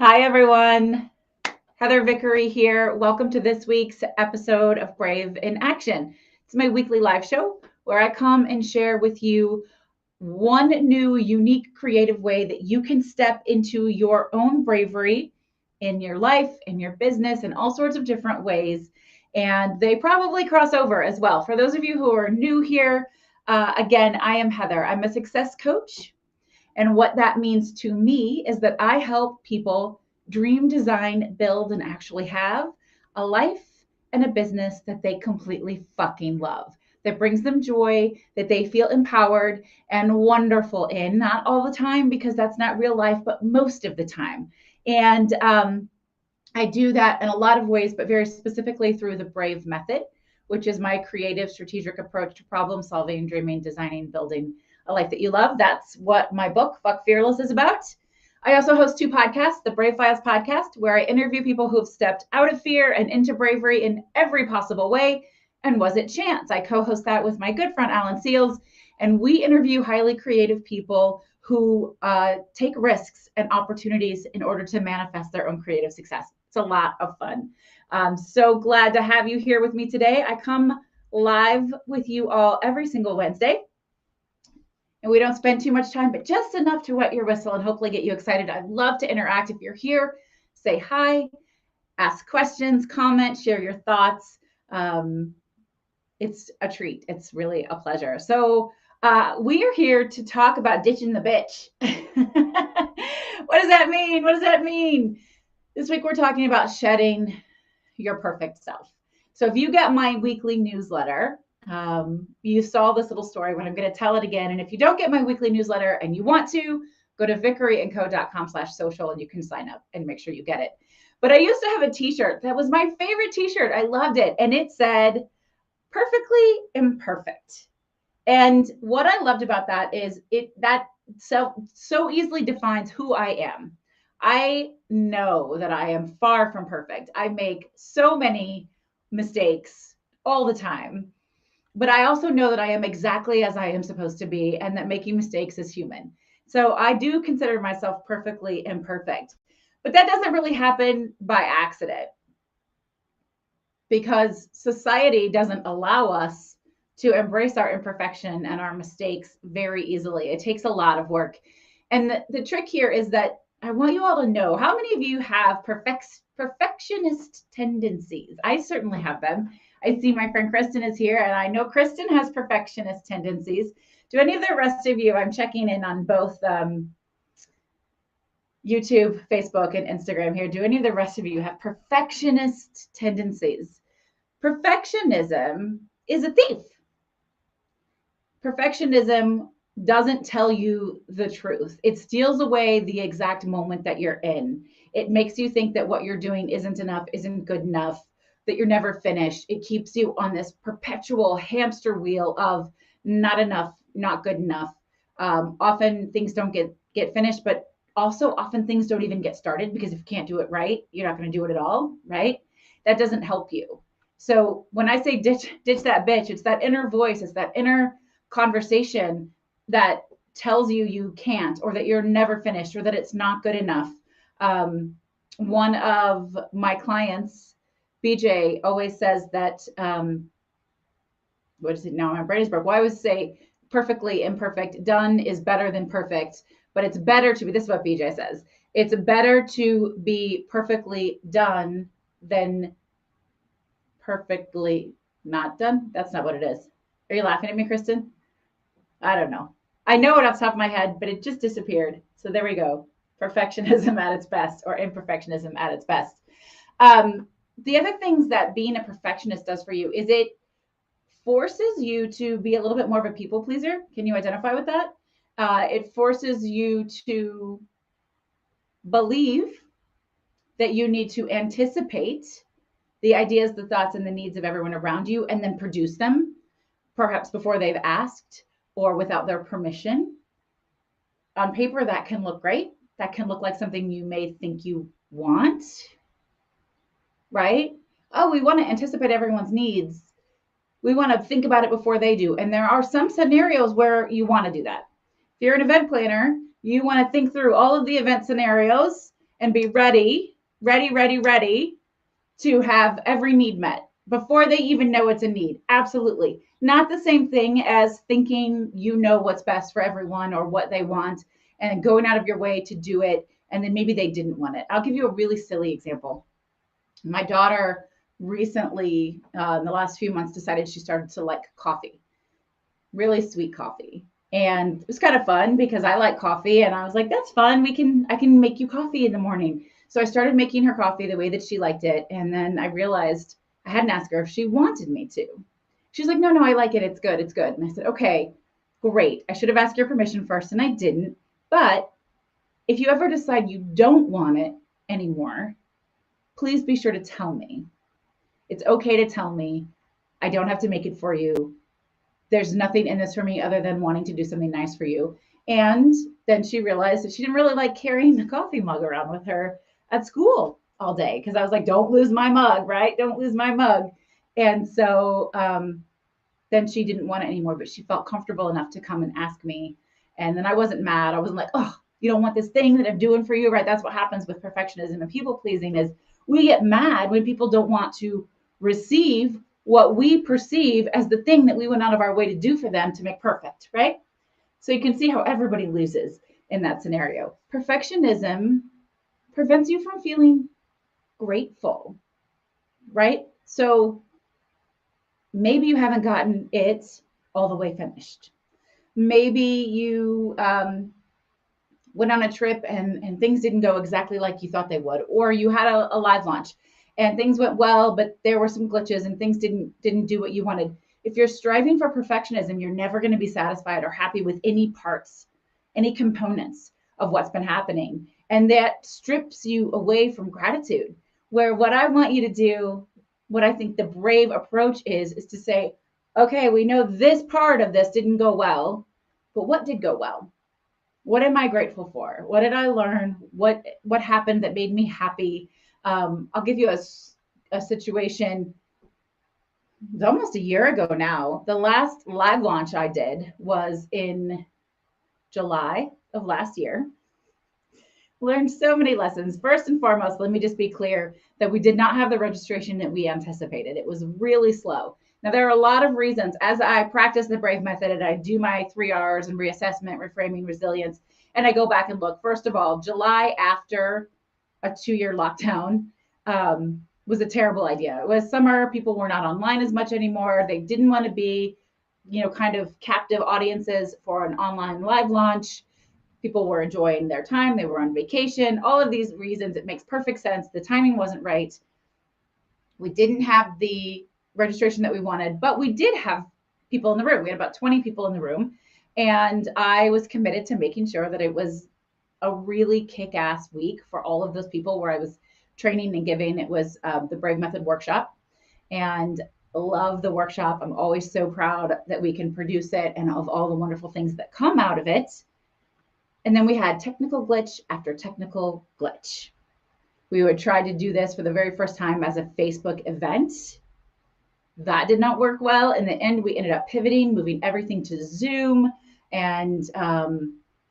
Hi, everyone. Heather Vickery here. Welcome to this week's episode of Brave in Action. It's my weekly live show where I come and share with you one new, unique, creative way that you can step into your own bravery in your life, in your business, in all sorts of different ways. And they probably cross over as well. For those of you who are new here, again, I am Heather. I'm a success coach. And what that means to me is that I help people dream, design, build, and actually have a life and a business that they completely fucking love, that brings them joy, that they feel empowered and wonderful in, not all the time because that's not real life, but most of the time. And I do that in a lot of ways, but very specifically through the BRAVE method, which is my creative, strategic approach to problem solving, dreaming, designing, building a life that you love. That's what my book, Fuck Fearless, is about. I also host two podcasts, the Brave Files podcast, where I interview people who have stepped out of fear and into bravery in every possible way. And Was It Chance? I co-host that with my good friend, Alan Seals. And we interview highly creative people who take risks and opportunities in order to manifest their own creative success. It's a lot of fun. I'm so glad to have you here with me today. I come live with you all every single Wednesday. And we don't spend too much time, but just enough to wet your whistle and hopefully get you excited. I'd love to interact. If you're here, say hi, ask questions, comment, share your thoughts. It's a treat. It's really a pleasure. So we are here to talk about ditching the bitch. What does that mean? What does that mean? This week we're talking about shedding your perfect self. So if you get my weekly newsletter, you saw this little story, but I'm going to tell it again. And if you don't get my weekly newsletter and you want to, go to vickeryandco.com/social and you can sign up and make sure you get it. But I used to have a t-shirt that was my favorite t-shirt. I loved it. And it said, perfectly imperfect. And what I loved about that is that so easily defines who I am. I know that I am far from perfect. I make so many mistakes all the time. But I also know that I am exactly as I am supposed to be and that making mistakes is human. So I do consider myself perfectly imperfect. But that doesn't really happen by accident because society doesn't allow us to embrace our imperfection and our mistakes very easily. It takes a lot of work. And the trick here is that I want you all to know, how many of you have perfectionist tendencies? I certainly have them. I see my friend Kristen is here, and I know Kristen has perfectionist tendencies. Do any of the rest of you, I'm checking in on both YouTube, Facebook, and Instagram here. Do any of the rest of you have perfectionist tendencies? Perfectionism is a thief. Perfectionism doesn't tell you the truth. It steals away the exact moment that you're in. It makes you think that what you're doing isn't enough, isn't good enough, that you're never finished. It keeps you on this perpetual hamster wheel of not enough, not good enough. Often things don't get finished, but also often things don't even get started because if you can't do it right, you're not going to do it at all, right? That doesn't help you. So when I say ditch that bitch, it's that inner voice, it's that inner conversation that tells you you can't, or that you're never finished, or that it's not good enough. One of my clients, BJ, always says that, what is it now? My brain is broke. Well, I always say perfectly imperfect. Done is better than perfect, but it's better to be, this is what BJ says, it's better to be perfectly done than perfectly not done. That's not what it is. Are you laughing at me, Kristen? I don't know. I know it off the top of my head, but it just disappeared. So there we go. Perfectionism at its best, or imperfectionism at its best. The other things that being a perfectionist does for you is it forces you to be a little bit more of a people pleaser. Can you identify with that? It forces you to believe that you need to anticipate the ideas, the thoughts, and the needs of everyone around you and then produce them, perhaps before they've asked or without their permission. On paper, that can look great. That can look like something you may think you want, right? Oh, we want to anticipate everyone's needs. We want to think about it before they do. And there are some scenarios where you want to do that. If you're an event planner, you want to think through all of the event scenarios and be ready to have every need met before they even know it's a need. Absolutely. Not the same thing as thinking you know what's best for everyone or what they want and going out of your way to do it. And then maybe they didn't want it. I'll give you a really silly example. My daughter recently, in the last few months, decided she started to like coffee, really sweet coffee. And it was kind of fun because I like coffee and I was like, that's fun. I can make you coffee in the morning. So I started making her coffee the way that she liked it. And then I realized I hadn't asked her if she wanted me to. She's like, no, I like it. It's good. It's good. And I said, okay, great. I should have asked your permission first and I didn't. But if you ever decide you don't want it anymore, please be sure to tell me. It's okay to tell me. I don't have to make it for you. There's nothing in this for me other than wanting to do something nice for you. And then she realized that she didn't really like carrying the coffee mug around with her at school all day because I was like, don't lose my mug, right? Don't lose my mug. And so then she didn't want it anymore, but she felt comfortable enough to come and ask me. And then I wasn't mad. I wasn't like, oh, you don't want this thing that I'm doing for you, right? That's what happens with perfectionism and people pleasing is we get mad when people don't want to receive what we perceive as the thing that we went out of our way to do for them to make perfect, right? So you can see how everybody loses in that scenario. Perfectionism prevents you from feeling grateful, right? So maybe you haven't gotten it all the way finished. Maybe you went on a trip and things didn't go exactly like you thought they would, or you had a live launch and things went well, but there were some glitches and things didn't do what you wanted. If you're striving for perfectionism, you're never going to be satisfied or happy with any parts, any components of what's been happening. And that strips you away from gratitude. Where what I want you to do, what I think the brave approach is to say, okay, we know this part of this didn't go well, but what did go well? What am I grateful for? What did I learn? What happened that made me happy? I'll give you a situation. It's almost a year ago now. The last live launch I did was in July of last year. Learned so many lessons. First and foremost, let me just be clear that we did not have the registration that we anticipated. It was really slow. Now, there are a lot of reasons. As I practice the Brave Method and I do my 3 R's and reassessment, reframing, resilience, and I go back and look, first of all, July after a 2-year lockdown was a terrible idea. It was summer. People were not online as much anymore. They didn't want to be, kind of captive audiences for an online live launch. People were enjoying their time. They were on vacation. All of these reasons, it makes perfect sense. The timing wasn't right. We didn't have the registration that we wanted, but we did have people in the room. We had about 20 people in the room. And I was committed to making sure that it was a really kick-ass week for all of those people where I was training and giving. It was the Brave Method workshop. And love the workshop. I'm always so proud that we can produce it and of all the wonderful things that come out of it. And then we had technical glitch after technical glitch. We would try to do this for the very first time as a Facebook event. That did not work well. In the end, we ended up pivoting, moving everything to Zoom and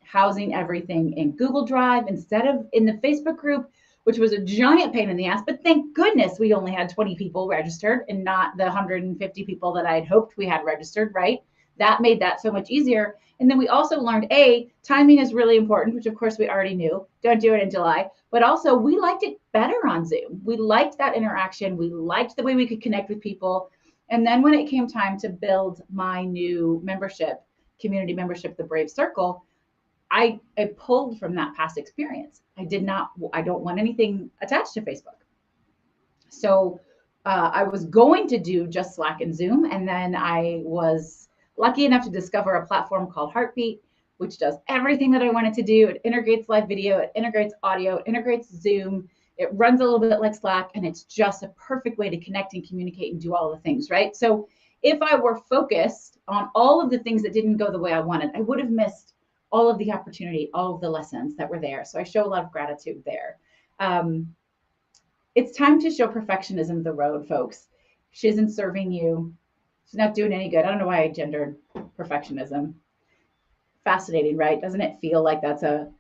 housing everything in Google Drive instead of in the Facebook group, which was a giant pain in the ass. But thank goodness we only had 20 people registered and not the 150 people that I had hoped we had registered, right? That made that so much easier. And then we also learned, timing is really important, which of course we already knew. Don't do it in July. But also we liked it better on Zoom. We liked that interaction. We liked the way we could connect with people. And then when it came time to build my new membership, community membership, the Brave Circle, I pulled from that past experience. I don't want anything attached to Facebook. So I was going to do just Slack and Zoom. And then I was lucky enough to discover a platform called Heartbeat, which does everything that I wanted to do. It integrates live video, it integrates audio, it integrates Zoom. It runs a little bit like Slack, and it's just a perfect way to connect and communicate and do all the things, right? So if I were focused on all of the things that didn't go the way I wanted, I would have missed all of the opportunity, all of the lessons that were there. So I show a lot of gratitude there. It's time to show perfectionism the road, folks. She isn't serving you. She's not doing any good. I don't know why I gendered perfectionism. Fascinating, right? Doesn't it feel like that's a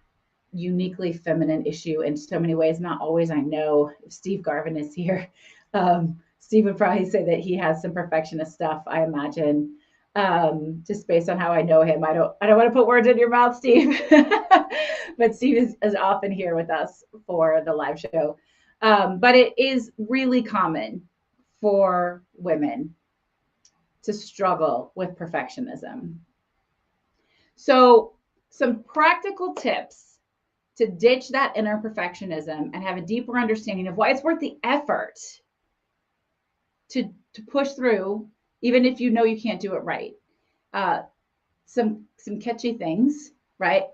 uniquely feminine issue in so many ways. Not always. I know if Steve Garvin is here, Steve would probably say that he has some perfectionist stuff, I imagine. Just based on how I know him. I don't want to put words in your mouth, Steve. But Steve is often here with us for the live show. But it is really common for women to struggle with perfectionism. So, some practical tips to ditch that inner perfectionism and have a deeper understanding of why it's worth the effort to push through, even if you know you can't do it right. Some catchy things, right?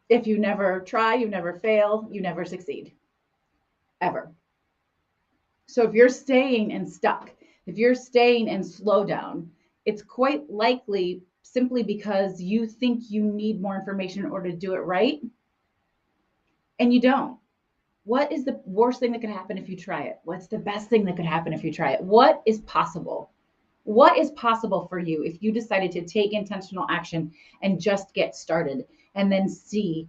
If you never try, you never fail, you never succeed, ever. So if you're staying and stuck, if you're staying in slowdown, it's quite likely simply because you think you need more information in order to do it right, and you don't. What is the worst thing that could happen if you try it? What's the best thing that could happen if you try it? What is possible? What is possible for you if you decided to take intentional action and just get started and then see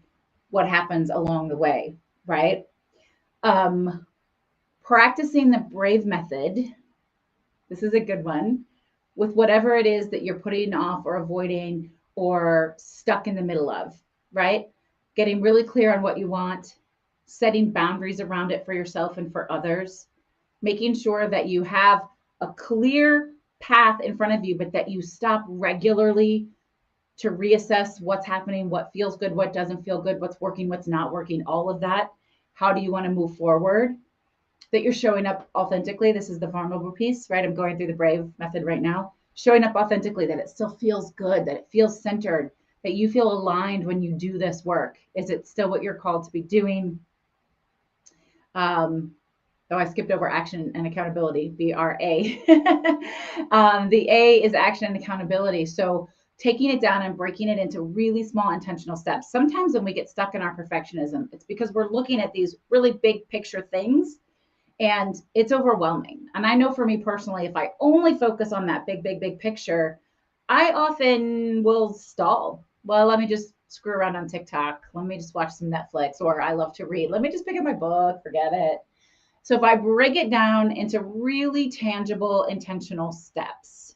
what happens along the way, right? Practicing the brave method. This is a good one with whatever it is that you're putting off or avoiding or stuck in the middle of, right? Getting really clear on what you want, setting boundaries around it for yourself and for others, making sure that you have a clear path in front of you, but that you stop regularly to reassess what's happening, what feels good, what doesn't feel good, what's working, what's not working, all of that. How do you want to move forward? That you're showing up authentically. This is the vulnerable piece, right? I'm going through the brave method right now. Showing up authentically, that it still feels good, that it feels centered, that you feel aligned when you do this work. Is it still what you're called to be doing? Oh, I skipped over action and accountability, BRA. The A is action and accountability. So taking it down and breaking it into really small intentional steps. Sometimes when we get stuck in our perfectionism, it's because we're looking at these really big picture things and it's overwhelming. And I know for me personally, if I only focus on that big picture, I often will stall. Well, let me just screw around on TikTok. Let me just watch some Netflix, or I love to read. Let me just pick up my book, forget it. So if I break it down into really tangible, intentional steps,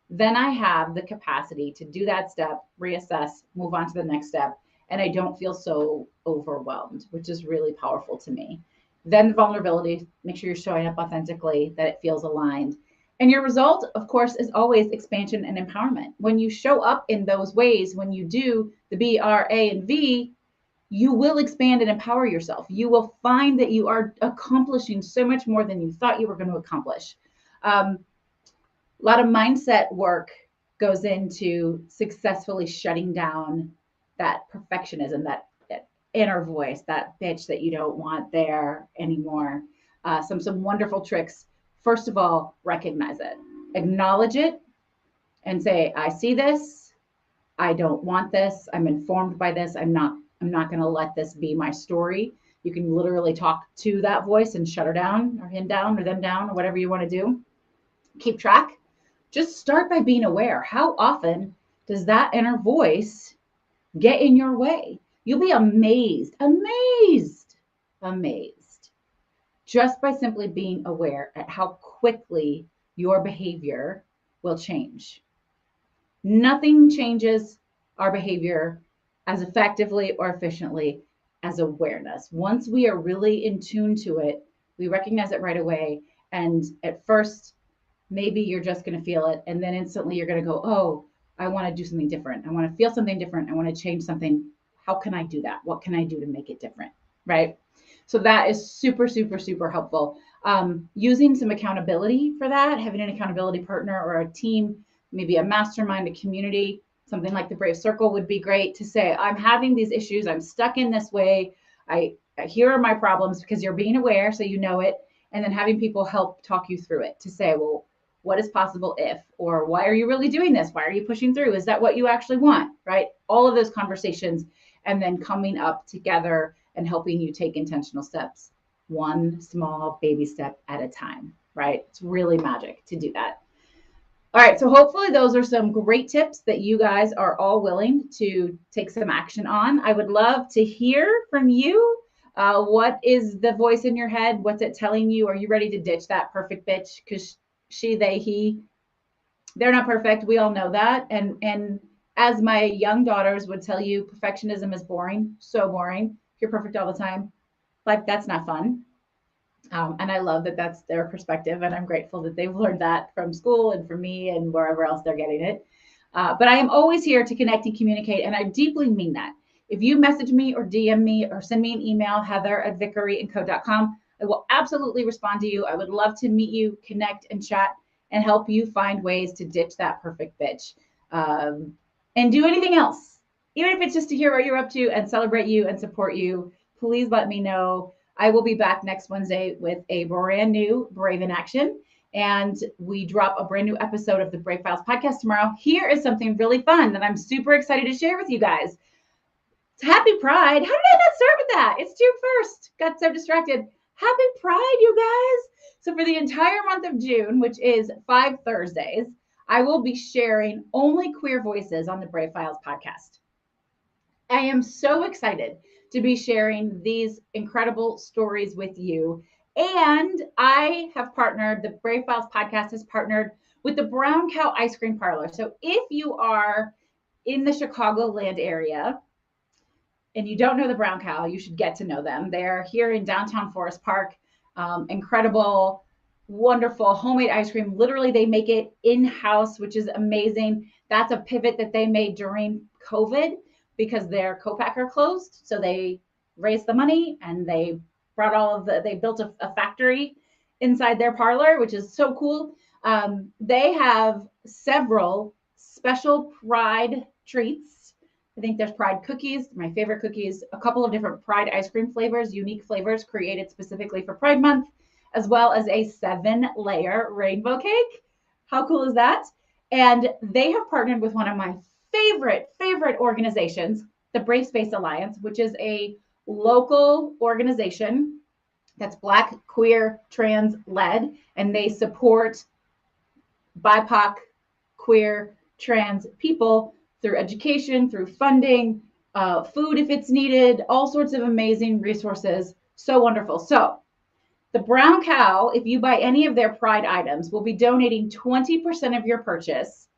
then I have the capacity to do that step, reassess, move on to the next step, and I don't feel so overwhelmed, which is really powerful to me. Then the vulnerability, make sure you're showing up authentically, that it feels aligned. And your result, of course, is always expansion and empowerment. When you show up in those ways, when you do the B, R, A, and V, you will expand and empower yourself. You will find that you are accomplishing so much more than you thought you were going to accomplish. A lot of mindset work goes into successfully shutting down that perfectionism, that inner voice, that bitch that you don't want there anymore. Some wonderful tricks. First of all, recognize it, acknowledge it, and say, I see this. I don't want this. I'm informed by this. I'm not going to let this be my story. You can literally talk to that voice and shut her down or him down or them down or whatever you want to do. Keep track. Just start by being aware. How often does that inner voice get in your way? You'll be amazed just by simply being aware at how quickly your behavior will change. Nothing changes our behavior as effectively or efficiently as awareness. Once we are really in tune to it, we recognize it right away. And at first, maybe you're just going to feel it. And then instantly you're going to go, oh, I want to do something different. I want to feel something different. I want to change something. How can I do that? What can I do to make it different? Right? So that is super, super, super helpful. Using some accountability for that, having an accountability partner or a team, maybe a mastermind, a community, something like the Brave Circle would be great to say, I'm having these issues. I'm stuck in this way. Here are my problems, because you're being aware, so you know it. And then having people help talk you through it to say, well, what is possible if, or why are you really doing this? Why are you pushing through? Is that what you actually want? Right? All of those conversations, and then coming up together and helping you take intentional steps, one small baby step at a time, right? It's really magic to do that. All right, so hopefully those are some great tips that you guys are all willing to take some action on. I would love to hear from you. What is the voice in your head? What's it telling you? Are you ready to ditch that perfect bitch? Because she, they, he, they're not perfect. We all know that. And as my young daughters would tell you, perfectionism is boring, so boring. If you're perfect all the time, like that's not fun. And I love that that's their perspective, and I'm grateful that they've learned that from school and from me and wherever else they're getting it. But I am always here to connect and communicate, and I deeply mean that. If you message me or DM me or send me an email, heather@vickeryandco.com, I will absolutely respond to you. I would love to meet you, connect, and chat, and help you find ways to ditch that perfect bitch and do anything else. Even if it's just to hear what you're up to and celebrate you and support you, please let me know. I will be back next Wednesday with a brand new Brave in Action. And we drop a brand new episode of the Brave Files podcast tomorrow. Here is something really fun that I'm super excited to share with you guys. It's Happy Pride. How did I not start with that? It's June 1st. Got so distracted. Happy Pride, you guys. So for the entire month of June, which is 5 Thursdays, I will be sharing only queer voices on the Brave Files podcast. I am so excited to be sharing these incredible stories with you. And I have partnered, the Brave Files podcast has partnered with the Brown Cow Ice Cream Parlor. So if you are in the Chicagoland area and you don't know the Brown Cow, you should get to know them. They're here in downtown Forest Park. Incredible, wonderful homemade ice cream. Literally, they make it in-house, which is amazing. That's a pivot that they made during COVID because their co-packer closed. So they raised the money and they brought they built a factory inside their parlor, which is so cool. They have several special Pride treats. I think there's Pride cookies, my favorite cookies, a couple of different Pride ice cream flavors, unique flavors created specifically for Pride Month, as well as a 7-layer rainbow cake. How cool is that? And they have partnered with one of my favorite organizations, the Brave Space Alliance, which is a local organization that's Black, queer, trans led, and they support BIPOC, queer, trans people through education, through funding, food if it's needed, all sorts of amazing resources. So wonderful. So the Brown Cow, if you buy any of their Pride items, will be donating 20% of your purchase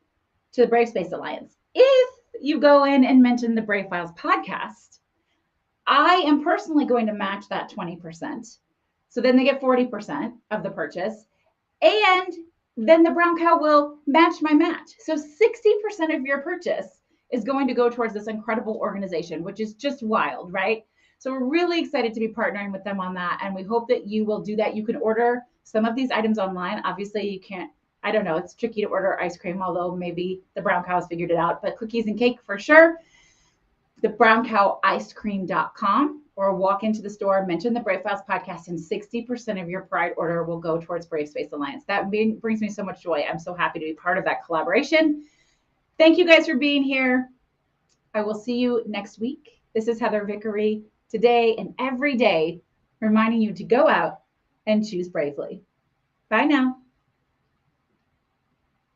to the Brave Space Alliance. If you go in and mention the Brave Files podcast, I am personally going to match that 20%. So then they get 40% of the purchase. And then the Brown Cow will match my match. So 60% of your purchase is going to go towards this incredible organization, which is just wild, right? So we're really excited to be partnering with them on that. And we hope that you will do that. You can order some of these items online. Obviously, you can't, I don't know, it's tricky to order ice cream, although maybe the Brown Cow has figured it out, but cookies and cake for sure. The browncowicecream.com, or walk into the store, mention the Brave Files podcast, and 60% of your Pride order will go towards Brave Space Alliance. That brings me so much joy. I'm so happy to be part of that collaboration. Thank you guys for being here. I will see you next week. This is Heather Vickery, today and every day, reminding you to go out and choose bravely. Bye now.